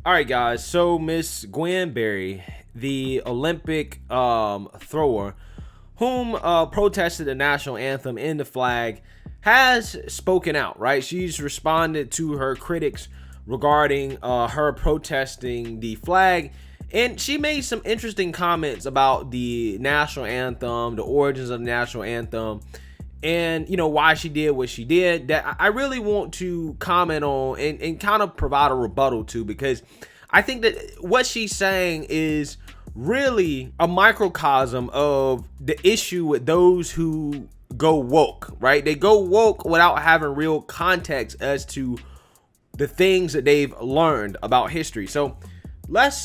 All right, guys. So Miss Gwen Berry, the Olympic thrower, whom protested the national anthem and the flag, has spoken out. Right, she's responded to her critics regarding her protesting the flag, and she made some interesting comments about the national anthem, the origins of the national anthem, and why she did what she did, that I really want to comment on and kind of provide a rebuttal to, because I think that what she's saying is really a microcosm of the issue with those who go woke, right? They go woke without having real context as to the things that they've learned about history. So let's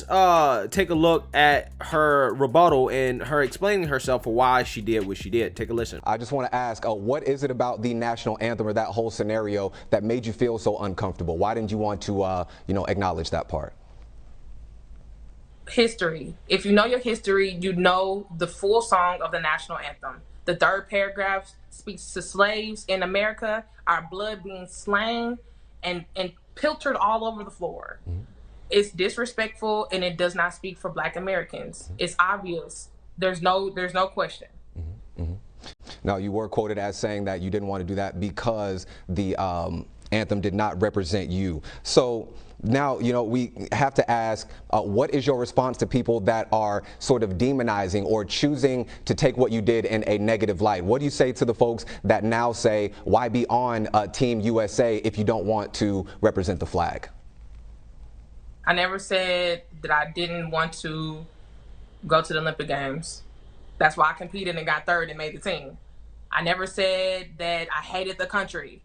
take a look at her rebuttal and her explaining herself for why she did what she did. Take a listen. I just want to ask, what is it about the national anthem or that whole scenario that made you feel so uncomfortable? Why didn't you want to, acknowledge that part? History. If you know your history, you know the full song of the national anthem. The third paragraph speaks to slaves in America, our blood being slain and pilfered all over the floor. Mm-hmm. It's disrespectful, and it does not speak for Black Americans. Mm-hmm. It's obvious. There's no question. Mm-hmm. Mm-hmm. Now, you were quoted as saying that you didn't want to do that because the anthem did not represent you. So now, we have to ask, what is your response to people that are sort of demonizing or choosing to take what you did in a negative light? What do you say to the folks that now say, why be on Team USA if you don't want to represent the flag? I never said that I didn't want to go to the Olympic Games. That's why I competed and got third and made the team. I never said that I hated the country.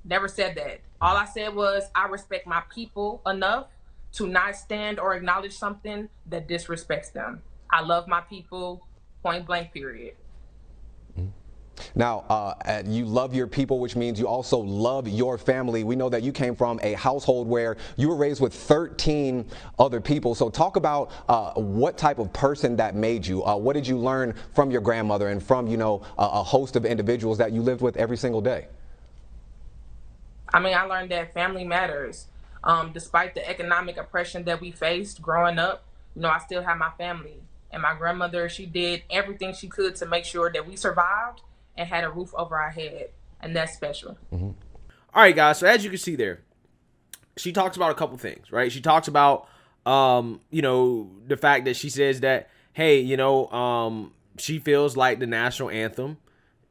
Never said that. All I said was I respect my people enough to not stand or acknowledge something that disrespects them. I love my people, point blank, period. Now, you love your people, which means you also love your family. We know that you came from a household where you were raised with 13 other people. So talk about what type of person that made you. What did you learn from your grandmother and from, a host of individuals that you lived with every single day? I mean, I learned that family matters. Despite the economic oppression that we faced growing up, I still have my family. And my grandmother, she did everything she could to make sure that we survived and had a roof over our head. And that's special. Mm-hmm. All right, guys. So as you can see there, she talks about a couple things, right? She talks about, the fact that she says that, hey, she feels like the national anthem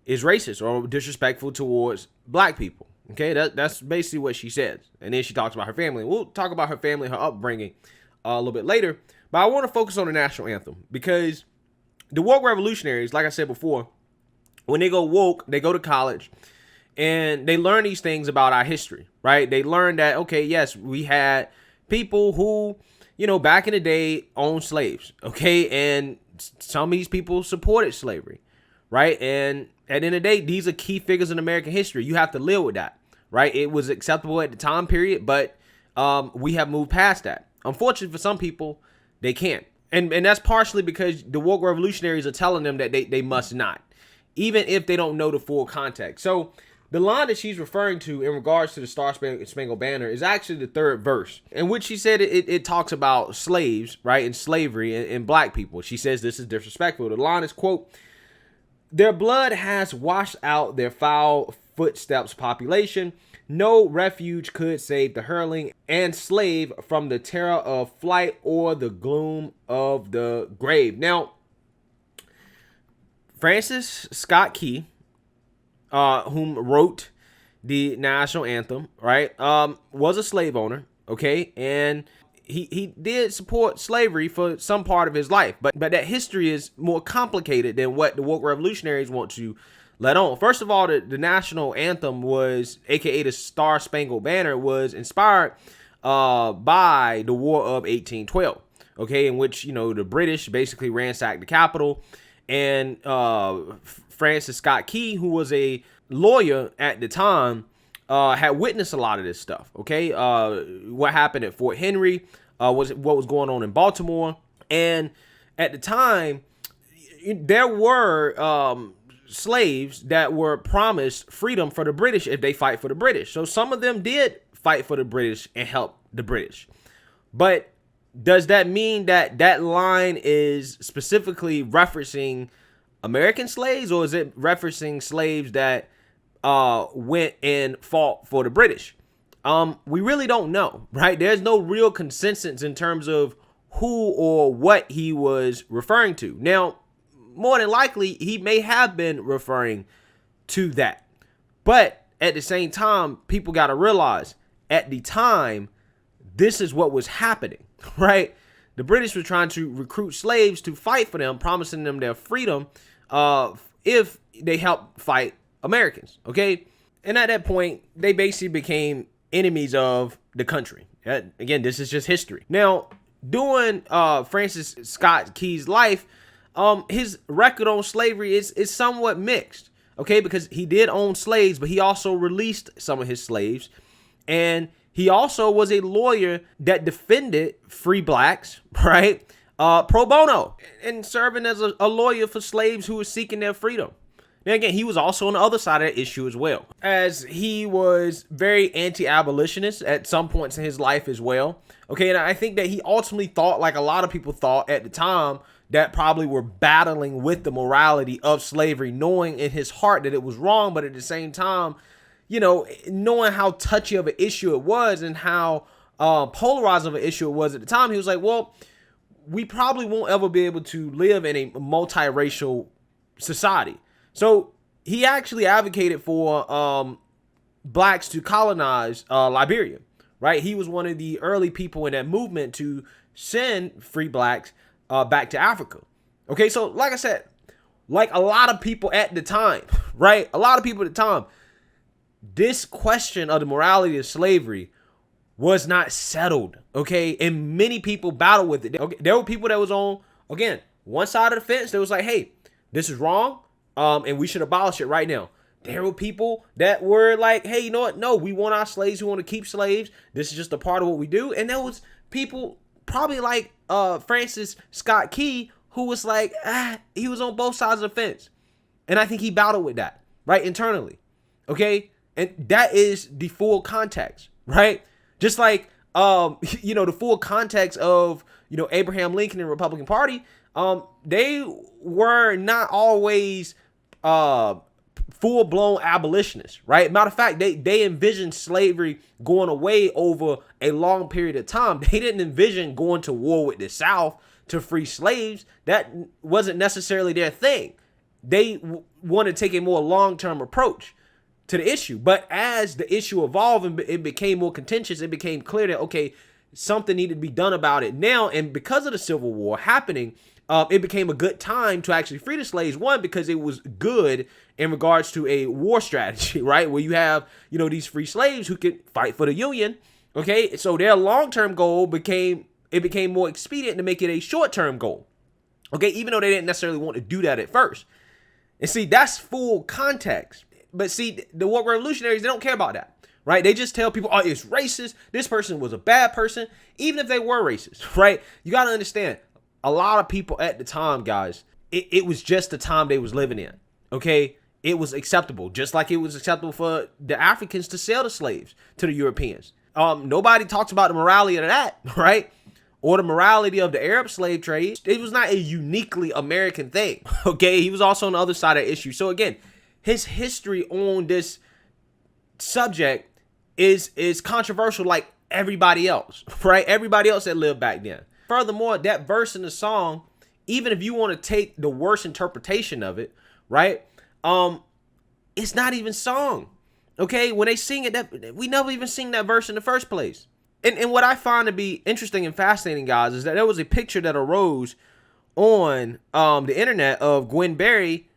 is racist or disrespectful towards Black people. Okay, that's basically what she says. And then she talks about her family. We'll talk about her family, her upbringing a little bit later. But I want to focus on the national anthem because the woke revolutionaries, like I said before, when they go woke, they go to college and they learn these things about our history, right? They learn that, okay, yes, we had people who, back in the day owned slaves, okay? And some of these people supported slavery, right? And at the end of the day, these are key figures in American history. You have to live with that, right? It was acceptable at the time period, but we have moved past that. Unfortunately, for some people, they can't. And that's partially because the woke revolutionaries are telling them that they must not, even if they don't know the full context. So the line that she's referring to in regards to the Star Spangled Banner is actually the third verse, in which she said it talks about slaves, right, and slavery and Black people. She says this is disrespectful. The line is, quote, "Their blood has washed out their foul footsteps population. No refuge could save the hurling and slave from the terror of flight or the gloom of the grave." Now, Francis Scott Key, whom wrote the national anthem, right, was a slave owner, okay, and he did support slavery for some part of his life, but that history is more complicated than what the woke revolutionaries want to let on. First of all, the national anthem was, aka the Star Spangled Banner, was inspired by the War of 1812, okay, in which the British basically ransacked the Capitol, and Francis Scott Key, who was a lawyer at the time, had witnessed a lot of this stuff. Okay, what happened at Fort Henry, what was going on in Baltimore, and at the time, there were slaves that were promised freedom for the British if they fight for the British. So some of them did fight for the British and help the British. But does that mean that that line is specifically referencing American slaves, or is it referencing slaves that went and fought for the British? We really don't know, right? There's no real consensus in terms of who or what he was referring to. Now, more than likely, he may have been referring to that. But at the same time, people got to realize at the time, this is what was happening, right? The British were trying to recruit slaves to fight for them, promising them their freedom if they helped fight Americans, okay? And at that point, they basically became enemies of the country. Again, this is just history. Now, during Francis Scott Key's life, his record on slavery is somewhat mixed, okay? Because he did own slaves, but he also released some of his slaves. And he also was a lawyer that defended free blacks, right? Pro bono, and serving as a lawyer for slaves who were seeking their freedom. Now, again, he was also on the other side of that issue as well, as he was very anti-abolitionist at some points in his life as well. Okay, and I think that he ultimately thought, like a lot of people thought at the time, that probably were battling with the morality of slavery, knowing in his heart that it was wrong, but at the same time, you know, knowing how touchy of an issue it was and how polarizing of an issue it was at the time, he was like, well, we probably won't ever be able to live in a multiracial society. So he actually advocated for blacks to colonize Liberia, right? He was one of the early people in that movement to send free blacks back to Africa. Okay, so like I said, like a lot of people at the time, right? A lot of people at the time, this question of the morality of slavery was not settled, okay? And many people battled with it. Okay, there were people that was on, again, one side of the fence that was like, hey, this is wrong, and we should abolish it right now. There were people that were like, hey, you know what? No, we want our slaves. We want to keep slaves. This is just a part of what we do. And there was people probably like Francis Scott Key, who was like, he was on both sides of the fence. And I think he battled with that, right, internally, okay? And that is the full context, right? Just like, you know, the full context of, you know, Abraham Lincoln and Republican Party, they were not always full-blown abolitionists, right? Matter of fact, they envisioned slavery going away over a long period of time. They didn't envision going to war with the South to free slaves. That wasn't necessarily their thing. They wanted to take a more long-term approach to the issue. But as the issue evolved and it became more contentious, it became clear that, okay, something needed to be done about it now. And because of the Civil War happening, it became a good time to actually free the slaves. One, because it was good in regards to a war strategy, right? Where you have, you know, these free slaves who could fight for the Union. Okay, so their long-term goal became more expedient to make it a short-term goal. Okay, even though they didn't necessarily want to do that at first. And see, that's full context. But see, the woke revolutionaries, they don't care about that, right? They just tell people, oh, it's racist. This person was a bad person, even if they were racist, right? You got to understand, a lot of people at the time, guys, it was just the time they was living in, okay? It was acceptable, just like it was acceptable for the Africans to sell the slaves to the Europeans. Nobody talks about the morality of that, right? Or the morality of the Arab slave trade. It was not a uniquely American thing, okay? He was also on the other side of the issue. So again, his history on this subject is controversial like everybody else, right? Everybody else that lived back then. Furthermore, that verse in the song, even if you want to take the worst interpretation of it, right? It's not even sung, okay? When they sing it, that we never even sing that verse in the first place. And what I find to be interesting and fascinating, guys, is that there was a picture that arose on the internet of Gwen Berry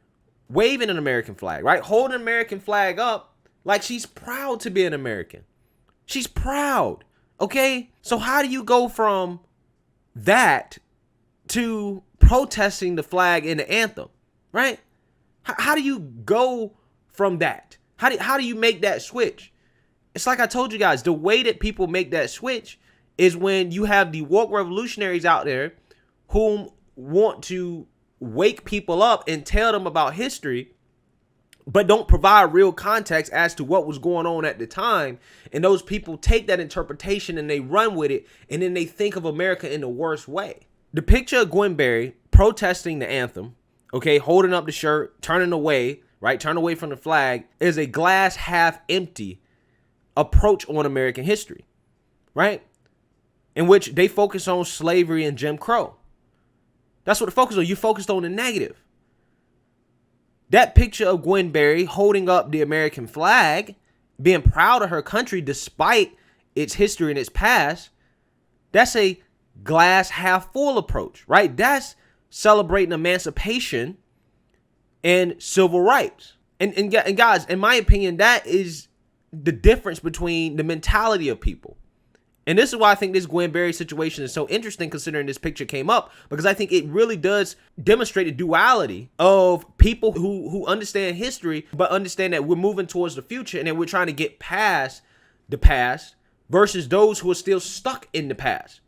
waving an American flag, right? Holding an American flag up like she's proud to be an American. She's proud, okay? So how do you go from that to protesting the flag in the anthem, right? How do you go from that? How do you make that switch? It's like I told you guys, the way that people make that switch is when you have the woke revolutionaries out there who want to wake people up and tell them about history, but don't provide real context as to what was going on at the time. And those people take that interpretation and they run with it, and then they think of America in the worst way. The picture of Gwen Berry protesting the anthem, okay, holding up the shirt, turning away, right, turn away from the flag, is a glass half empty approach on American history, right? In which they focus on slavery and Jim Crow. That's what the focus on. You focused on the negative. That picture of Gwen Berry holding up the American flag, being proud of her country despite its history and its past, that's a glass half full approach, right? That's celebrating emancipation and civil rights. And guys, in my opinion, that is the difference between the mentality of people. And this is why I think this Gwen Berry situation is so interesting, considering this picture came up, because I think it really does demonstrate a duality of people who understand history, but understand that we're moving towards the future and that we're trying to get past the past, versus those who are still stuck in the past.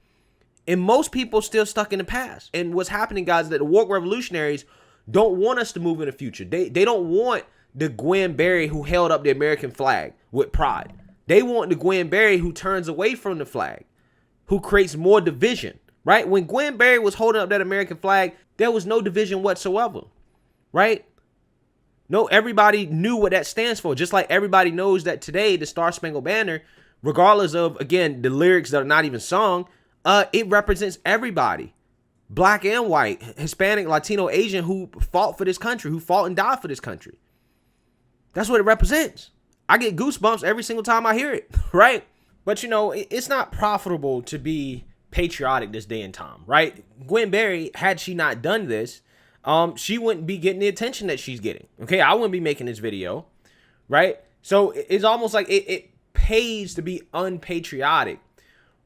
And most people still stuck in the past. And what's happening, guys, is that the woke revolutionaries don't want us to move in the future. They don't want the Gwen Berry who held up the American flag with pride. They want the Gwen Berry who turns away from the flag, who creates more division, right? When Gwen Berry was holding up that American flag, there was no division whatsoever, right? No, everybody knew what that stands for. Just like everybody knows that today, the Star Spangled Banner, regardless of, again, the lyrics that are not even sung, it represents everybody, black and white, Hispanic, Latino, Asian, who fought for this country, who fought and died for this country. That's what it represents. I get goosebumps every single time I hear it, right? But, you know, it's not profitable to be patriotic this day and time, right? Gwen Berry, had she not done this, she wouldn't be getting the attention that she's getting, okay? I wouldn't be making this video, right? So it's almost like it pays to be unpatriotic,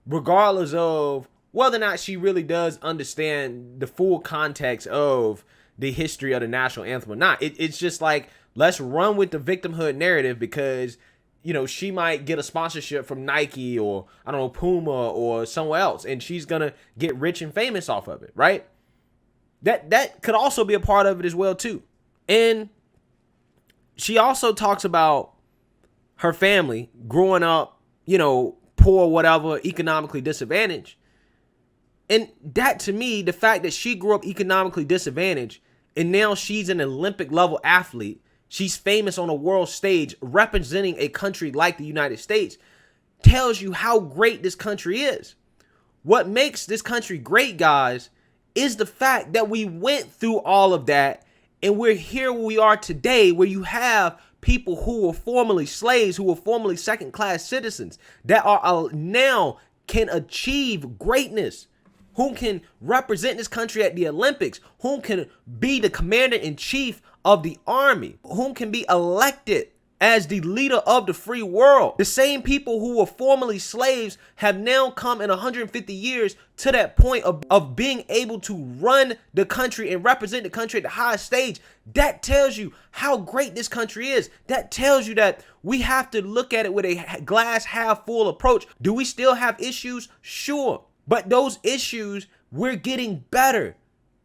regardless of whether or not she really does understand the full context of the history of the national anthem or not. It's just like, let's run with the victimhood narrative because, you know, she might get a sponsorship from Nike or, I don't know, Puma or somewhere else, and she's going to get rich and famous off of it, right? That could also be a part of it as well, too. And she also talks about her family growing up, you know, poor, whatever, economically disadvantaged. And that, to me, the fact that she grew up economically disadvantaged and now she's an Olympic level athlete, she's famous on a world stage representing a country like the United States, tells you how great this country is. What makes this country great, guys, is the fact that we went through all of that and we're here where we are today, where you have people who were formerly slaves, who were formerly second-class citizens, that are now can achieve greatness, who can represent this country at the Olympics, who can be the commander-in-chief of the army, whom can be elected as the leader of the free world. The same people who were formerly slaves have now come in 150 years to that point of being able to run the country and represent the country at the highest stage. That tells you how great this country is. That tells you that we have to look at it with a glass half full approach. Do we still have issues? Sure. But those issues, we're getting better.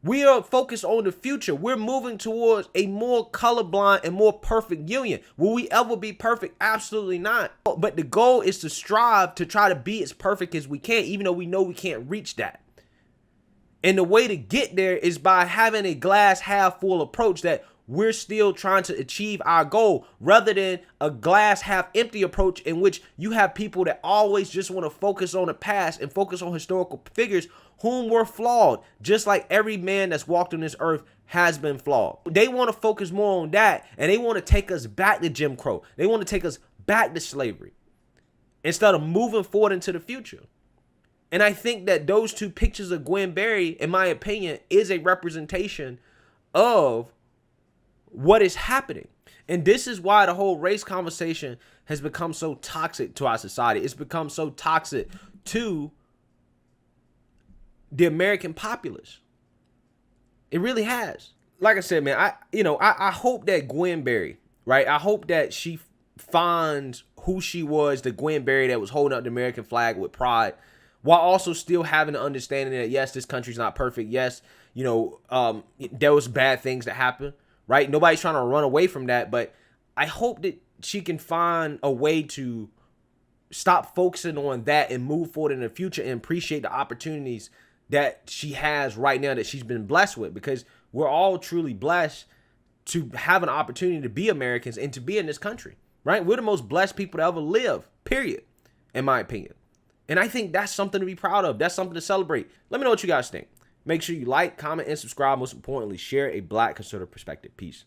We are focused on the future. We're moving towards a more colorblind and more perfect union. Will we ever be perfect? Absolutely not. But the goal is to strive to try to be as perfect as we can, even though we know we can't reach that. And the way to get there is by having a glass half full approach, that we're still trying to achieve our goal, rather than a glass half empty approach in which you have people that always just want to focus on the past and focus on historical figures whom were flawed, just like every man that's walked on this earth has been flawed. They want to focus more on that, and they want to take us back to Jim Crow. They want to take us back to slavery instead of moving forward into the future. And I think that those two pictures of Gwen Berry, in my opinion, is a representation of what is happening. And this is why the whole race conversation has become so toxic to our society. It's become so toxic to the American populace. It really has. Like I said, man, I hope that Gwen Berry, right? I hope that she finds who she was, the Gwen Berry that was holding up the American flag with pride, while also still having an understanding that, yes, this country's not perfect. Yes, there was bad things that happened, right? Nobody's trying to run away from that, but I hope that she can find a way to stop focusing on that and move forward in the future and appreciate the opportunities that she has right now that she's been blessed with, because we're all truly blessed to have an opportunity to be Americans and to be in this country, right? We're the most blessed people to ever live, period, in my opinion. And I think that's something to be proud of. That's something to celebrate. Let me know what you guys think. Make sure you like, comment, and subscribe. Most importantly, share a Black conservative perspective. Peace.